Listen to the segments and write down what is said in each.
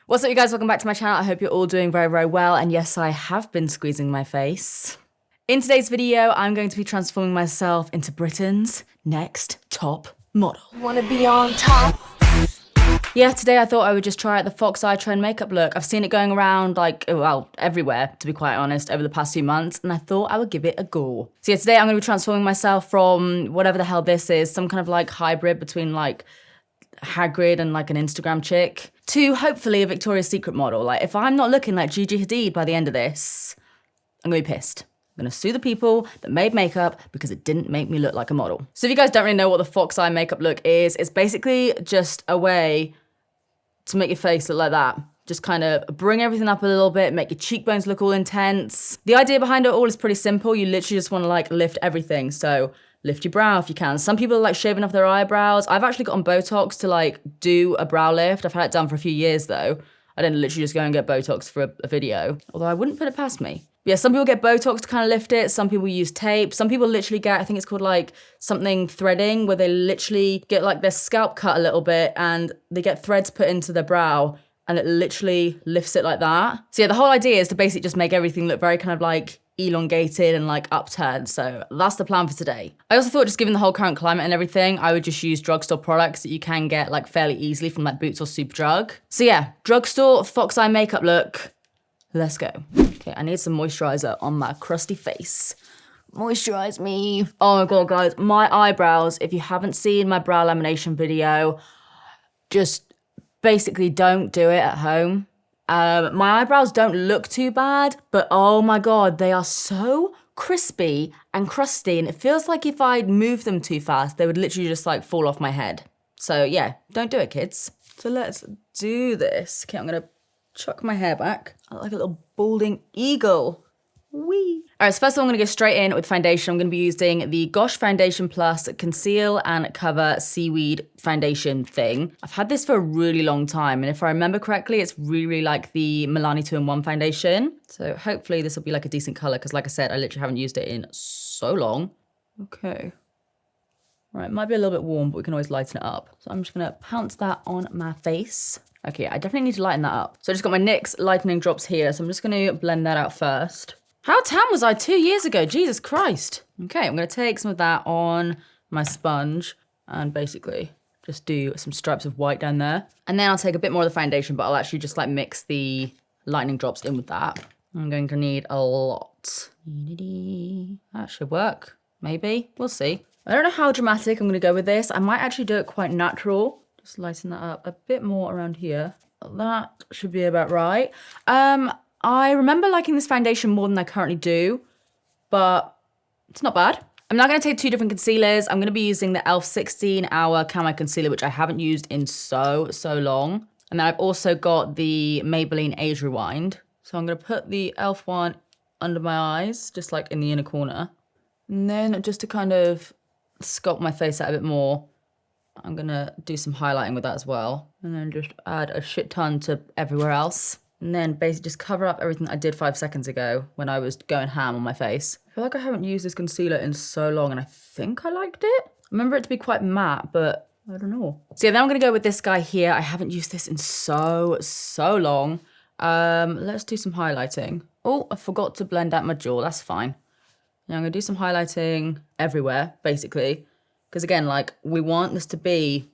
What's up, you guys? Welcome back to my channel. I hope you're all doing very, very well. And yes, I have been squeezing my face. In today's video, I'm going to be transforming myself into Britain's next top model. Wanna be on top? Yeah, today I thought I would just try out the Fox Eye Trend makeup look. I've seen it going around everywhere, to be quite honest, over the past few months, and I thought I would give it a go. So yeah, today I'm gonna be transforming myself from whatever the hell this is, some kind of like hybrid between like Hagrid and like an Instagram chick, to hopefully a Victoria's Secret model. Like, if I'm not looking like Gigi Hadid by the end of this, I'm gonna be pissed. I'm gonna sue the people that made makeup because it didn't make me look like a model. So if you guys don't really know what the Fox Eye makeup look is, it's basically just a way to make your face look like that. Just kind of bring everything up a little bit, make your cheekbones look all intense. The idea behind it all is pretty simple. You literally just wanna like lift everything. So lift your brow if you can. Some people are like shaving off their eyebrows. I've actually gotten Botox to like do a brow lift. I've had it done for a few years though. I didn't literally just go and get Botox for a video, although I wouldn't put it past me. Yeah, some people get Botox to kind of lift it. Some people use tape. Some people literally get, I think it's called like something threading, where they literally get like their scalp cut a little bit and they get threads put into their brow and it literally lifts it like that. So yeah, the whole idea is to basically just make everything look very kind of like elongated and like upturned. So that's the plan for today. I also thought, just given the whole current climate and everything, I would just use drugstore products that you can get like fairly easily from like Boots or Superdrug. So yeah, drugstore Fox Eye makeup look. Let's go. Okay, I need some moisturizer on my crusty face. Moisturize me. Oh my God, guys, my eyebrows, if you haven't seen my brow lamination video, just basically don't do it at home. My eyebrows don't look too bad, but oh my God, they are so crispy and crusty, and it feels like if I'd move them too fast, they would literally just like fall off my head. So yeah, don't do it, kids. So let's do this. Okay, I'm gonna chuck my hair back. I look like a little balding eagle. Wee. All right, so first of all, I'm gonna go straight in with foundation. I'm gonna be using the Gosh Foundation Plus Conceal and Cover Seaweed Foundation thing. I've had this for a really long time, and if I remember correctly, it's really like the Milani 2-in-1 foundation. So hopefully this will be like a decent color, because like I said, I literally haven't used it in so long. Okay. All right, might be a little bit warm, but we can always lighten it up. So I'm just gonna pounce that on my face. Okay, I definitely need to lighten that up. So I just got my NYX lightening drops here, so I'm just gonna blend that out first. How tan was I 2 years ago? Jesus Christ. Okay, I'm gonna take some of that on my sponge and basically just do some stripes of white down there. And then I'll take a bit more of the foundation, but I'll actually just like mix the lightening drops in with that. I'm going to need a lot. That should work, maybe, we'll see. I don't know how dramatic I'm gonna go with this. I might actually do it quite natural. Just lighten that up a bit more around here. That should be about right. I remember liking this foundation more than I currently do, but it's not bad. I'm now gonna take two different concealers. I'm gonna be using the e.l.f. 16 Hour Camo Concealer, which I haven't used in so long. And then I've also got the Maybelline Age Rewind. So I'm gonna put the e.l.f. one under my eyes, just like in the inner corner. And then just to kind of sculpt my face out a bit more, I'm gonna do some highlighting with that as well. And then just add a shit ton to everywhere else. And then basically just cover up everything I did 5 seconds ago when I was going ham on my face. I feel like I haven't used this concealer in so long, and I think I liked it. I remember it to be quite matte, but I don't know. So yeah, then I'm gonna go with this guy here. I haven't used this in so long. Let's do some highlighting. Oh, I forgot to blend out my jaw, that's fine. Now I'm gonna do some highlighting everywhere, basically. Because again, like, we want this to be,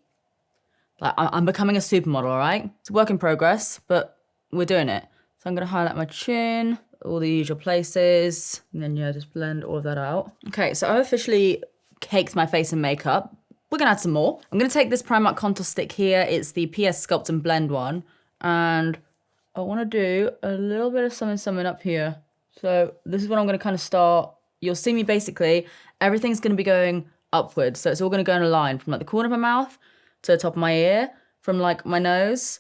like, I'm becoming a supermodel, all right? It's a work in progress, but we're doing it. So I'm gonna highlight my chin, all the usual places, and then yeah, just blend all of that out. Okay, so I've officially caked my face in makeup. We're gonna add some more. I'm gonna take this Primark contour stick here. It's the PS Sculpt and Blend one. And I wanna do a little bit of something up here. So this is what I'm gonna kind of start. You'll see me basically, everything's gonna be going upwards. So it's all gonna go in a line from like the corner of my mouth to the top of my ear, from like my nose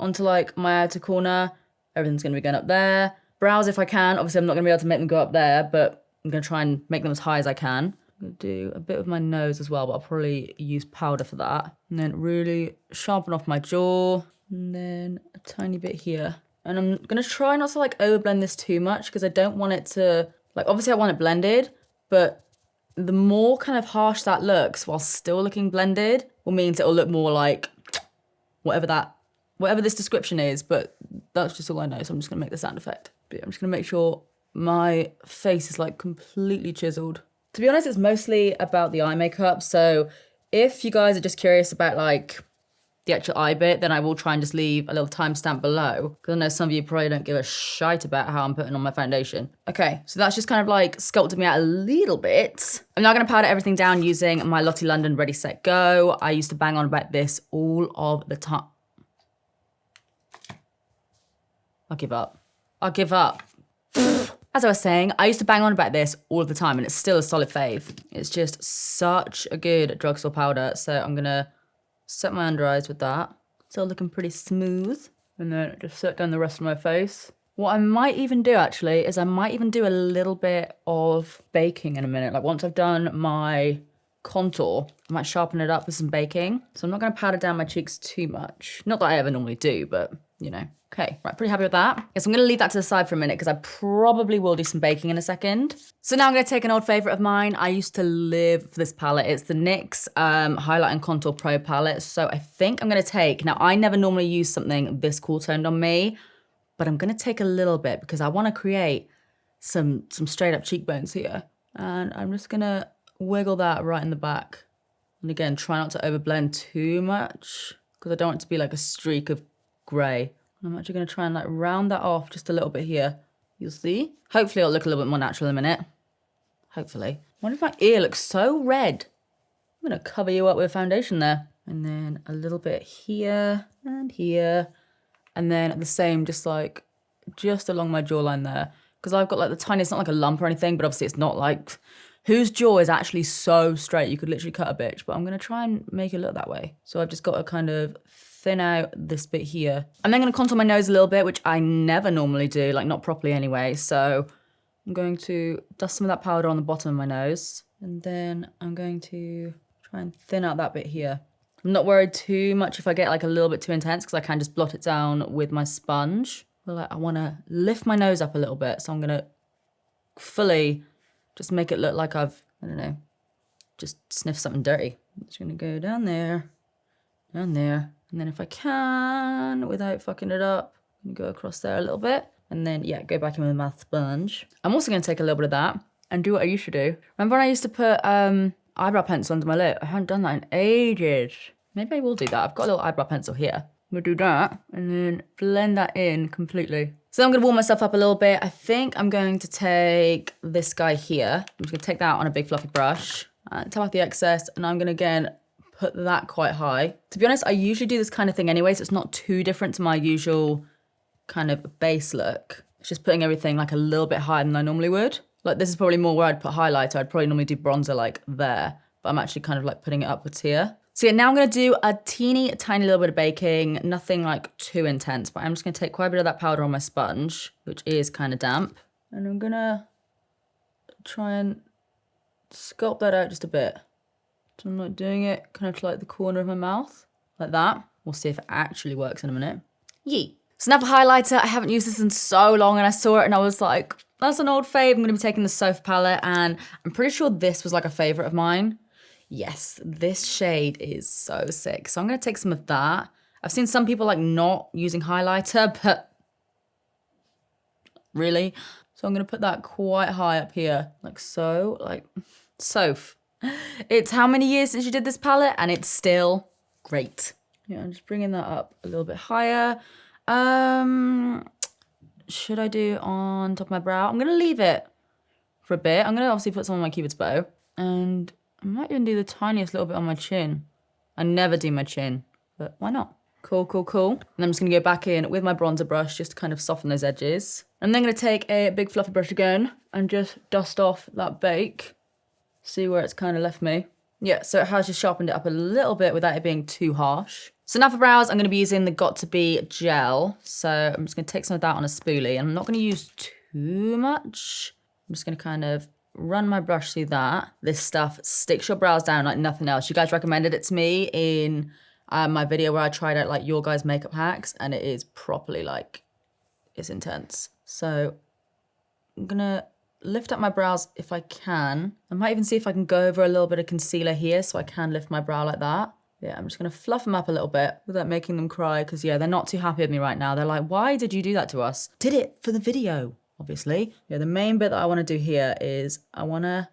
onto like my outer corner. Everything's gonna be going up there. Brows if I can. Obviously I'm not gonna be able to make them go up there, but I'm gonna try and make them as high as I can. I'm gonna do a bit of my nose as well, but I'll probably use powder for that. And then really sharpen off my jaw. And then a tiny bit here. And I'm gonna try not to like overblend this too much, because I don't want it to, like, obviously I want it blended, but the more kind of harsh that looks while still looking blended will means it'll look more like whatever that whatever this description is, but that's just all I know. So I'm just gonna make the sound effect. But yeah, I'm just gonna make sure my face is like completely chiseled. To be honest, it's mostly about the eye makeup. So if you guys are just curious about like the actual eye bit, then I will try and just leave a little timestamp below, because I know some of you probably don't give a shite about how I'm putting on my foundation. Okay, so that's just kind of like sculpted me out a little bit. I'm now gonna powder everything down using my Lottie London Ready Set Go. I used to bang on about this all of the time. I'll give up. I'll give up. As I was saying, I used to bang on about this all the time, and it's still a solid fave. It's just such a good drugstore powder. So I'm gonna set my under eyes with that. Still looking pretty smooth. And then just set down the rest of my face. What I might even do actually is I might even do a little bit of baking in a minute. Like once I've done my contour, I might sharpen it up with some baking. So I'm not gonna powder down my cheeks too much. Not that I ever normally do, but you know. Okay, right, pretty happy with that. Yes, I'm gonna leave that to the side for a minute because I probably will do some baking in a second. So now I'm gonna take an old favorite of mine. I used to live for this palette. It's the NYX Highlight and Contour Pro palette. So I think I'm gonna take, now I never normally use something this cool toned on me, but I'm gonna take a little bit because I wanna create some straight up cheekbones here. And I'm just gonna wiggle that right in the back. And again, try not to overblend too much because I don't want it to be like a streak of gray. I'm actually going to try and like round that off just a little bit here. You'll see. Hopefully it'll look a little bit more natural in a minute. Hopefully. What if my ear looks so red? I'm going to cover you up with foundation there. And then a little bit here and here. And then the same, just along my jawline there. Because I've got like the tiniest, not like a lump or anything, but obviously it's not like, whose jaw is actually so straight. You could literally cut a bitch, but I'm going to try and make it look that way. So I've just got to kind of thin out this bit here. I'm then gonna contour my nose a little bit, which I never normally do, like not properly anyway. So I'm going to dust some of that powder on the bottom of my nose. And then I'm going to try and thin out that bit here. I'm not worried too much if I get like a little bit too intense because I can just blot it down with my sponge. But like, I wanna lift my nose up a little bit. So I'm gonna fully just make it look like I've, I don't know, just sniffed something dirty. I'm just gonna go down there. And then if I can, without fucking it up, I'm gonna go across there a little bit. And then, yeah, go back in with my sponge. I'm also gonna take a little bit of that and do what I used to do. Remember when I used to put eyebrow pencil under my lip? I haven't done that in ages. Maybe I will do that. I've got a little eyebrow pencil here. I'm gonna do that and then blend that in completely. So I'm gonna warm myself up a little bit. I think I'm going to take this guy here. I'm just gonna take that on a big fluffy brush and tap off the excess. And I'm gonna, again, put that quite high. To be honest, I usually do this kind of thing anyway, so it's not too different to my usual kind of base look. It's just putting everything like a little bit higher than I normally would. Like this is probably more where I'd put highlighter. I'd probably normally do bronzer like there, but I'm actually kind of like putting it upwards here. So yeah, now I'm gonna do a teeny tiny little bit of baking, nothing like too intense, but I'm just gonna take quite a bit of that powder on my sponge, which is kind of damp. And I'm gonna try and sculpt that out just a bit. So I'm like doing it kind of to like the corner of my mouth, like that. We'll see if it actually works in a minute. Yee. So now for highlighter, I haven't used this in so long and I saw it and I was like, that's an old fave. I'm gonna be taking the Soph palette and I'm pretty sure this was like a favorite of mine. Yes, this shade is so sick. So I'm gonna take some of that. I've seen some people like not using highlighter, but really? So I'm gonna put that quite high up here, like so, like Soph. It's how many years since you did this palette and it's still great. Yeah, I'm just bringing that up a little bit higher. Should I do on top of my brow? I'm gonna leave it for a bit. I'm gonna obviously put some on my Cupid's bow and I might even do the tiniest little bit on my chin. I never do my chin, but why not? Cool, cool, cool. And I'm just gonna go back in with my bronzer brush just to kind of soften those edges. I'm then gonna take a big fluffy brush again and just dust off that bake. See where it's kind of left me. Yeah, so it has just sharpened it up a little bit without it being too harsh. So now for brows, I'm gonna be using the Got2b gel. So I'm just gonna take some of that on a spoolie and I'm not gonna use too much. I'm just gonna kind of run my brush through that. This stuff sticks your brows down like nothing else. You guys recommended it to me in my video where I tried out like your guys' makeup hacks and it is properly like, it's intense. So I'm gonna lift up my brows if I can. I might even see if I can go over a little bit of concealer here so I can lift my brow like that. Yeah, I'm just gonna fluff them up a little bit without making them cry, because yeah, they're not too happy with me right now. They're like, why did you do that to us? Did it for the video, obviously. Yeah, the main bit that I wanna do here is I wanna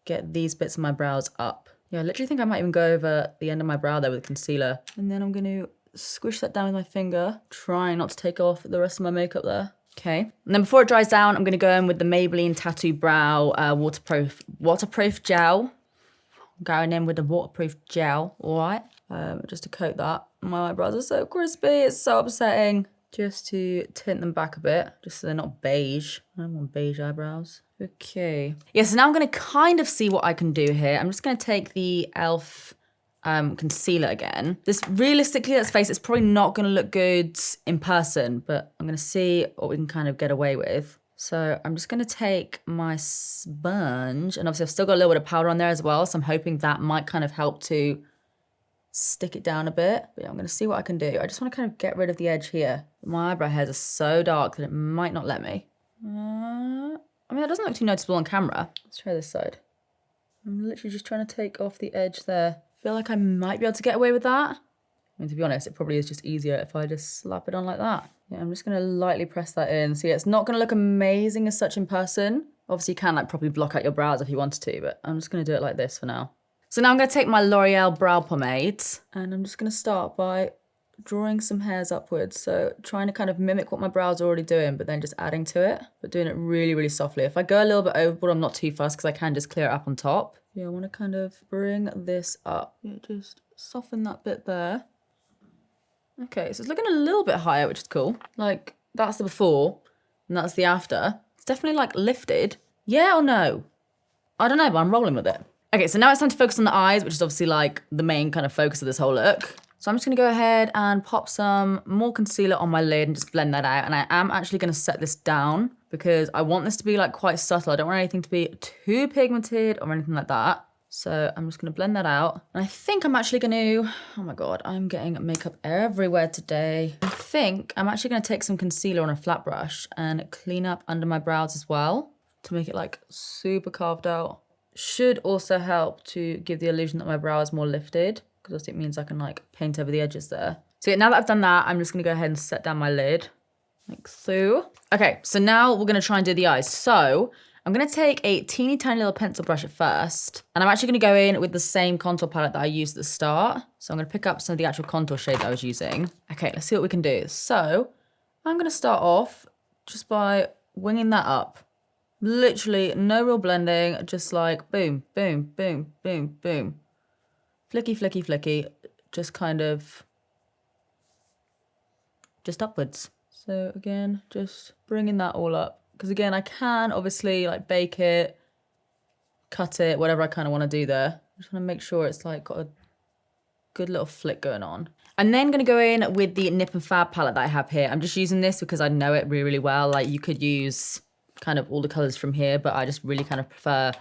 get these bits of my brows up. Yeah, I literally think I might even go over the end of my brow there with concealer. And then I'm gonna squish that down with my finger, trying not to take off the rest of my makeup there. Okay, and then before it dries down, I'm gonna go in with the Maybelline Tattoo Brow waterproof gel. Going in with the waterproof gel, all right? Just to coat that. My eyebrows are so crispy, it's so upsetting. Just to tint them back a bit, just so they're not beige. I don't want beige eyebrows. Okay. Yeah, so now I'm gonna kind of see what I can do here. I'm just gonna take the e.l.f. Concealer again. This, realistically, let's face it, it's probably not gonna look good in person, but I'm gonna see what we can kind of get away with. So I'm just gonna take my sponge, and obviously I've still got a little bit of powder on there as well, so I'm hoping that might kind of help to stick it down a bit. But yeah, I'm gonna see what I can do. I just wanna kind of get rid of the edge here. My eyebrow hairs are so dark that it might not let me. I mean, that doesn't look too noticeable on camera. Let's try this side. I'm literally just trying to take off the edge there. I feel like I might be able to get away with that. I mean, to be honest, it probably is just easier if I just slap it on like that. Yeah, I'm just gonna lightly press that in. So yeah, it's not gonna look amazing as such in person. Obviously you can like properly block out your brows if you wanted to, but I'm just gonna do it like this for now. So now I'm gonna take my L'Oreal brow pomade, and I'm just gonna start by drawing some hairs upwards. So trying to kind of mimic what my brows are already doing, but then just adding to it, but doing it really, really softly. If I go a little bit overboard, I'm not too fussed because I can just clear it up on top. Yeah, I wanna kind of bring this up. Yeah, just soften that bit there. Okay, so it's looking a little bit higher, which is cool. Like, that's the before, and that's the after. It's definitely, like, lifted. Yeah or no? I don't know, but I'm rolling with it. Okay, so now it's time to focus on the eyes, which is obviously, like, the main kind of focus of this whole look. So I'm just gonna go ahead and pop some more concealer on my lid and just blend that out. And I am actually gonna set this down because I want this to be, like, quite subtle. I don't want anything to be too pigmented or anything like that. So I'm just gonna blend that out. And I think I'm actually gonna, oh my God, I'm getting makeup everywhere today. I think I'm actually gonna take some concealer on a flat brush and clean up under my brows as well to make it like super carved out. Should also help to give the illusion that my brow is more lifted, because it means I can like paint over the edges there. So yeah, now that I've done that, I'm just gonna go ahead and set down my lid like so. Okay, so now we're gonna try and do the eyes. So I'm gonna take a teeny tiny little pencil brush at first, and I'm actually gonna go in with the same contour palette that I used at the start. So I'm gonna pick up some of the actual contour shade that I was using. Okay, let's see what we can do. So I'm gonna start off just by winging that up. Literally no real blending, just like boom, boom, boom, boom, boom. Flicky, flicky, flicky, just kind of, just upwards. So again, just bringing that all up. Because again, I can obviously like bake it, cut it, whatever I kind of want to do there. I just want to make sure it's like got a good little flick going on. I'm then going to go in with the Nip and Fab palette that I have here. I'm just using this because I know it really, really well. Like you could use kind of all the colors from here, but I just really kind of prefer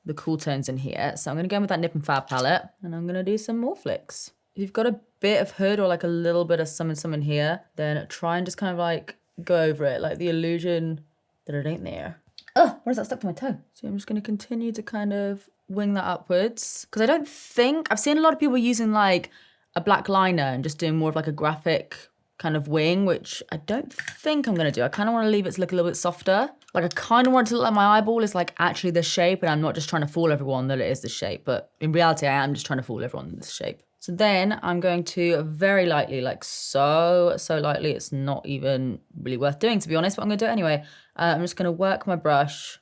the cool tones in here. So I'm going to go in with that Nip and Fab palette, and I'm going to do some more flicks. If you've got a bit of hood or like a little bit of some in here, then try and just kind of like go over it, like the illusion that it ain't there. Oh, where's that stuck to my toe? So I'm just going to continue to kind of wing that upwards, because I don't think, I've seen a lot of people using like a black liner and just doing more of like a graphic kind of wing, which I don't think I'm going to do. I kind of want to leave it to look a little bit softer. Like I kind of want it to look like my eyeball is like actually this shape, and I'm not just trying to fool everyone that it is this shape, but in reality I am just trying to fool everyone this shape. So then I'm going to very lightly, like so lightly, it's not even really worth doing to be honest, but I'm gonna do it anyway. I'm just gonna work my brush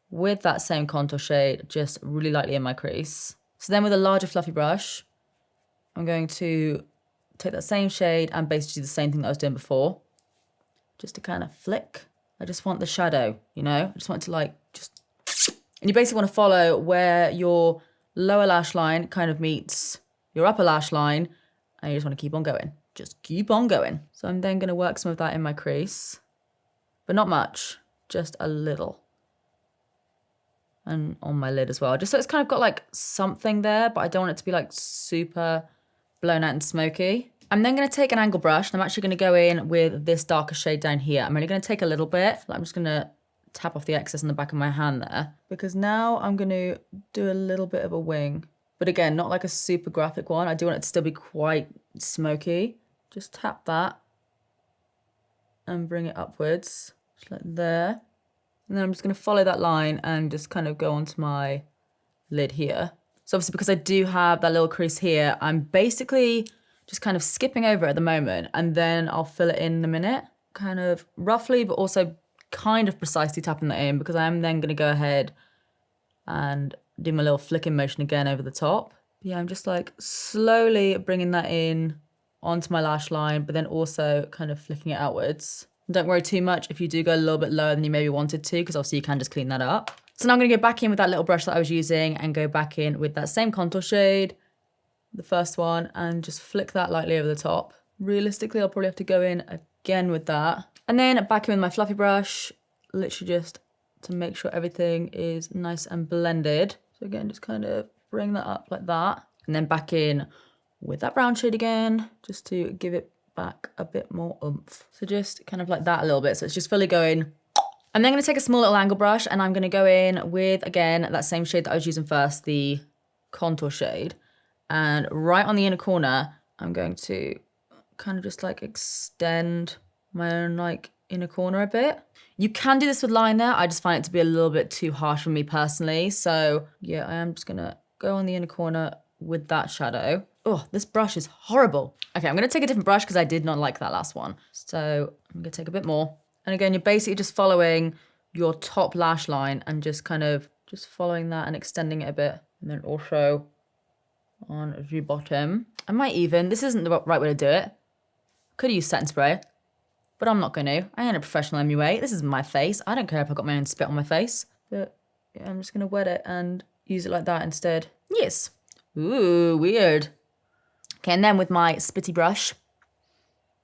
with that same contour shade, just really lightly in my crease. So then with a larger fluffy brush, I'm going to take that same shade and basically do the same thing that I was doing before, just to kind of flick. I just want the shadow, you know? I just want it to like, just, and you basically want to follow where your lower lash line kind of meets your upper lash line, and you just want to keep on going. Just keep on going. So I'm then going to work some of that in my crease, but not much, just a little. And on my lid as well, just so it's kind of got like something there, but I don't want it to be like super blown out and smoky. I'm then going to take an angle brush, and I'm actually going to go in with this darker shade down here. I'm only going to take a little bit. I'm just going to tap off the excess on the back of my hand there, because now I'm going to do a little bit of a wing. But again, not like a super graphic one. I do want it to still be quite smoky. Just tap that and bring it upwards, just like there. And then I'm just gonna follow that line and just kind of go onto my lid here. So obviously because I do have that little crease here, I'm basically just kind of skipping over it at the moment, and then I'll fill it in a minute, kind of roughly, but also kind of precisely tapping that in, because I am then gonna go ahead and do my little flicking motion again over the top. Yeah, I'm just like slowly bringing that in onto my lash line, but then also kind of flicking it outwards. Don't worry too much if you do go a little bit lower than you maybe wanted to, because obviously you can just clean that up. So now I'm gonna go back in with that little brush that I was using and go back in with that same contour shade, the first one, and just flick that lightly over the top. Realistically, I'll probably have to go in again with that. And then back in with my fluffy brush, literally just to make sure everything is nice and blended. So again, just kind of bring that up like that. And then back in with that brown shade again, just to give it back a bit more oomph. So just kind of like that a little bit. So it's just fully going. I'm then gonna take a small little angle brush and I'm gonna go in with, again, that same shade that I was using first, the contour shade. And right on the inner corner, I'm going to kind of just like extend my own like inner corner a bit. You can do this with liner. I just find it to be a little bit too harsh for me personally. So yeah, I am just gonna go on the inner corner with that shadow. Oh, this brush is horrible. Okay, I'm gonna take a different brush because I did not like that last one. So I'm gonna take a bit more. And again, you're basically just following your top lash line and just kind of just following that and extending it a bit. And then also on the bottom. I might even, this isn't the right way to do it. Could use setting spray, but I'm not gonna. I ain't a professional MUA. This is my face. I don't care if I got my own spit on my face. But yeah, I'm just gonna wet it and use it like that instead. Yes. Ooh, weird. Okay, and then with my spitty brush,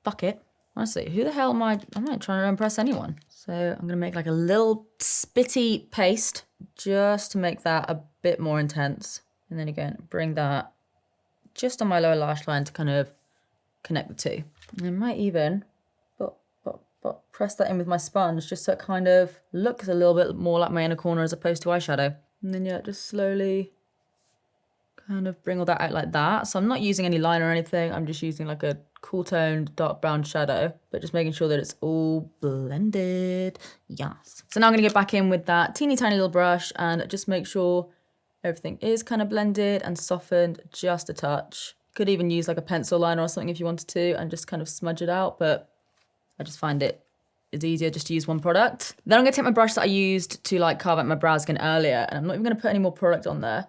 fuck it. Honestly, who the hell am I? I'm not trying to impress anyone. So I'm gonna make like a little spitty paste just to make that a bit more intense. And then again, bring that just on my lower lash line to kind of connect the two. And I might even press that in with my sponge just so it kind of looks a little bit more like my inner corner as opposed to eyeshadow. And then yeah, just slowly kind of bring all that out like that. So I'm not using any liner or anything. I'm just using like a cool toned dark brown shadow, but just making sure that it's all blended. Yes. So now I'm gonna get back in with that teeny tiny little brush and just make sure everything is kind of blended and softened just a touch. Could even use like a pencil liner or something if you wanted to and just kind of smudge it out, but I just find it's easier just to use one product. Then I'm gonna take my brush that I used to like carve out my brows again earlier, and I'm not even gonna put any more product on there.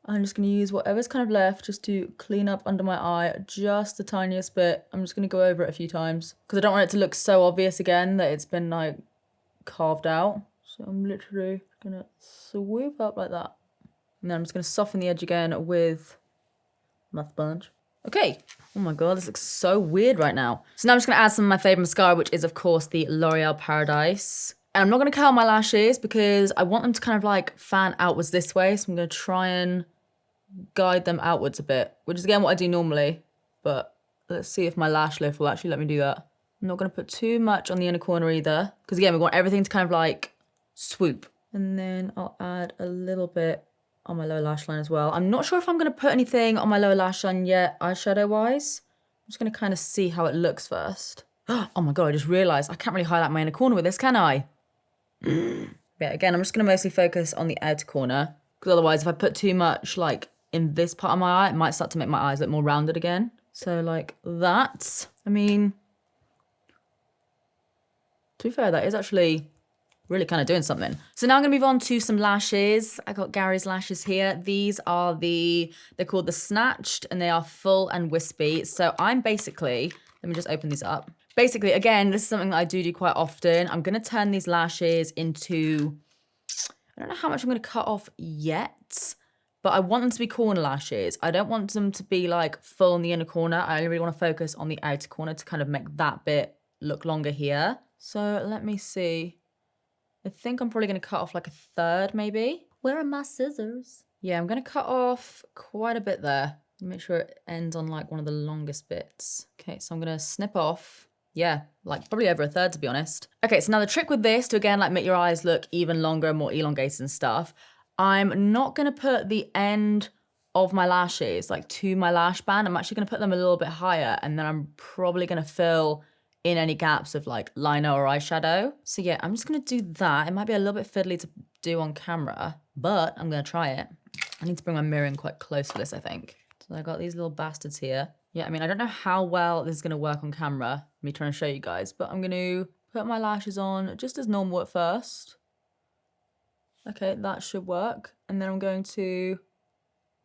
I'm just gonna use whatever's kind of left just to clean up under my eye just the tiniest bit. I'm just gonna go over it a few times because I don't want it to look so obvious again that it's been like carved out. So I'm literally gonna swoop up like that. And then I'm just gonna soften the edge again with my sponge. Okay. Oh my God, this looks so weird right now. So now I'm just gonna add some of my favorite mascara, which is of course the L'Oreal Paradise. And I'm not gonna curl my lashes because I want them to kind of like fan outwards this way. So I'm gonna try and guide them outwards a bit, which is again what I do normally, but let's see if my lash lift will actually let me do that. I'm not gonna put too much on the inner corner either, because again, we want everything to kind of like swoop. And then I'll add a little bit on my lower lash line as well. I'm not sure if I'm gonna put anything on my lower lash line yet, eyeshadow wise. I'm just gonna kind of see how it looks first. Oh my God, I just realized I can't really highlight my inner corner with this, can I? Yeah, again, I'm just gonna mostly focus on the outer corner, because otherwise if I put too much like in this part of my eye, it might start to make my eyes look more rounded again. So like that. I mean, to be fair, that is actually really kind of doing something. So now I'm gonna move on to some lashes. I got Gary's lashes here. These are they're called the Snatched, and they are full and wispy. So I'm basically, let me just open these up. Basically, again, this is something that I do quite often. I'm gonna turn these lashes into, I don't know how much I'm gonna cut off yet, but I want them to be corner lashes. I don't want them to be like full in the inner corner. I only really wanna focus on the outer corner to kind of make that bit look longer here. So let me see. I think I'm probably gonna cut off like a third maybe. Where are my scissors? Yeah, I'm gonna cut off quite a bit there. Make sure it ends on like one of the longest bits. Okay, so I'm gonna snip off. Yeah, like probably over a third to be honest. Okay, so now the trick with this to again like make your eyes look even longer and more elongated and stuff, I'm not gonna put the end of my lashes, like to my lash band. I'm actually gonna put them a little bit higher, and then I'm probably gonna fill in any gaps of like liner or eyeshadow. So yeah, I'm just gonna do that. It might be a little bit fiddly to do on camera, but I'm gonna try it. I need to bring my mirror in quite close for this, I think. So I got these little bastards here. Yeah, I mean, I don't know how well this is gonna work on camera, me trying to show you guys, but I'm gonna put my lashes on just as normal at first. Okay, that should work. And then I'm going to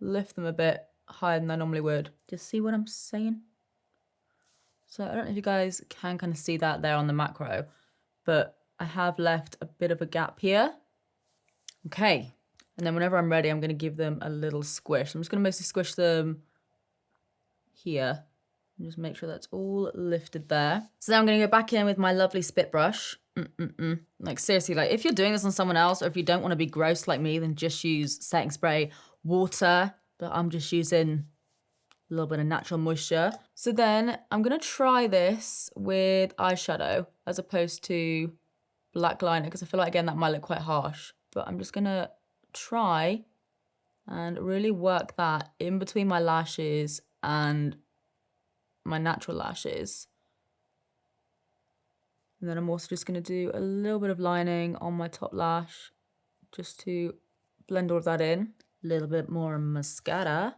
lift them a bit higher than I normally would. Just see what I'm saying? So I don't know if you guys can kind of see that there on the macro, but I have left a bit of a gap here. Okay. And then whenever I'm ready, I'm going to give them a little squish. I'm just going to mostly squish them here. And just make sure that's all lifted there. So then I'm going to go back in with my lovely spit brush. Like seriously, like if you're doing this on someone else, or if you don't want to be gross like me, then just use setting spray, water. But I'm just using a little bit of natural moisture. So then I'm gonna try this with eyeshadow as opposed to black liner, because I feel like, again, that might look quite harsh. But I'm just gonna try and really work that in between my lashes and my natural lashes. And then I'm also just gonna do a little bit of lining on my top lash just to blend all of that in. A little bit more mascara,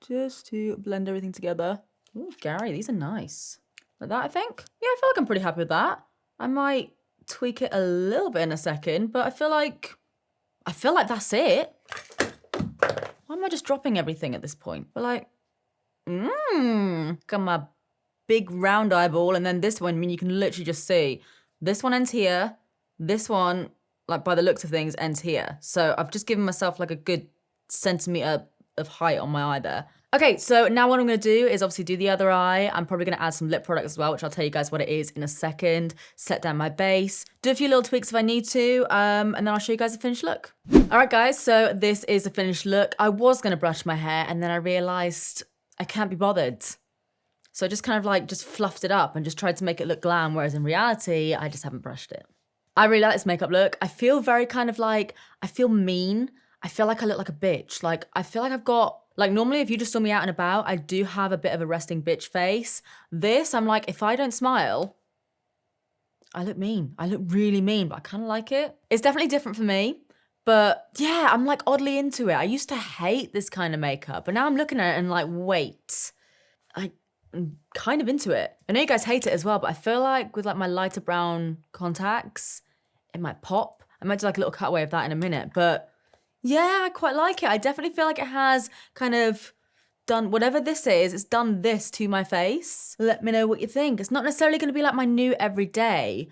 just to blend everything together. Ooh, Gary, these are nice. Like that, I think. Yeah, I feel like I'm pretty happy with that. I might tweak it a little bit in a second, but I feel like that's it. Why am I just dropping everything at this point? But like, got my big round eyeball, and then this one, I mean, you can literally just see this one ends here. This one, like by the looks of things, ends here. So I've just given myself like a good centimeter of height on my eye there. Okay, so now what I'm gonna do is obviously do the other eye. I'm probably gonna add some lip product as well, which I'll tell you guys what it is in a second. Set down my base, do a few little tweaks if I need to, and then I'll show you guys the finished look. All right, guys, so this is the finished look. I was gonna brush my hair, and then I realized I can't be bothered. So I just kind of like just fluffed it up and just tried to make it look glam, whereas in reality, I just haven't brushed it. I really like this makeup look. I feel very kind of like, I feel mean. I feel like I look like a bitch. Like, I feel like I've got, like normally if you just saw me out and about, I do have a bit of a resting bitch face. This, I'm like, if I don't smile, I look mean. I look really mean, but I kind of like it. It's definitely different for me. But yeah, I'm like oddly into it. I used to hate this kind of makeup, but now I'm looking at it and like, wait, I'm kind of into it. I know you guys hate it as well, but I feel like with like my lighter brown contacts, it might pop. I might do like a little cutaway of that in a minute, but yeah, I quite like it. I definitely feel like it has kind of done, whatever this is, it's done this to my face. Let me know what you think. It's not necessarily going to be like my new everyday,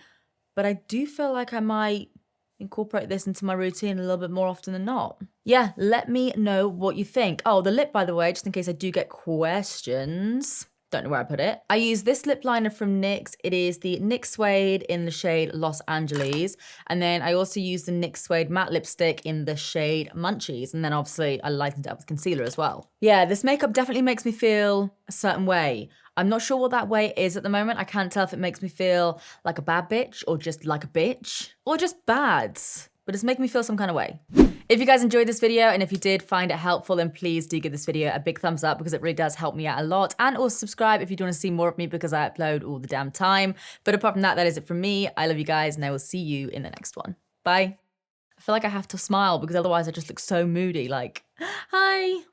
but I do feel like I might incorporate this into my routine a little bit more often than not. Yeah, let me know what you think. Oh, the lip, by the way, just in case I do get questions. Don't know where I put it. I use this lip liner from NYX. It is the NYX Suede in the shade Los Angeles. And then I also use the NYX Suede matte lipstick in the shade Munchies. And then obviously I lightened it up with concealer as well. Yeah, this makeup definitely makes me feel a certain way. I'm not sure what that way is at the moment. I can't tell if it makes me feel like a bad bitch or just like a bitch or just bad. But it's making me feel some kind of way. If you guys enjoyed this video and if you did find it helpful, then please do give this video a big thumbs up because it really does help me out a lot. And also subscribe if you do want to see more of me because I upload all the damn time. But apart from that, that is it from me. I love you guys and I will see you in the next one. Bye. I feel like I have to smile because otherwise I just look so moody, like, hi.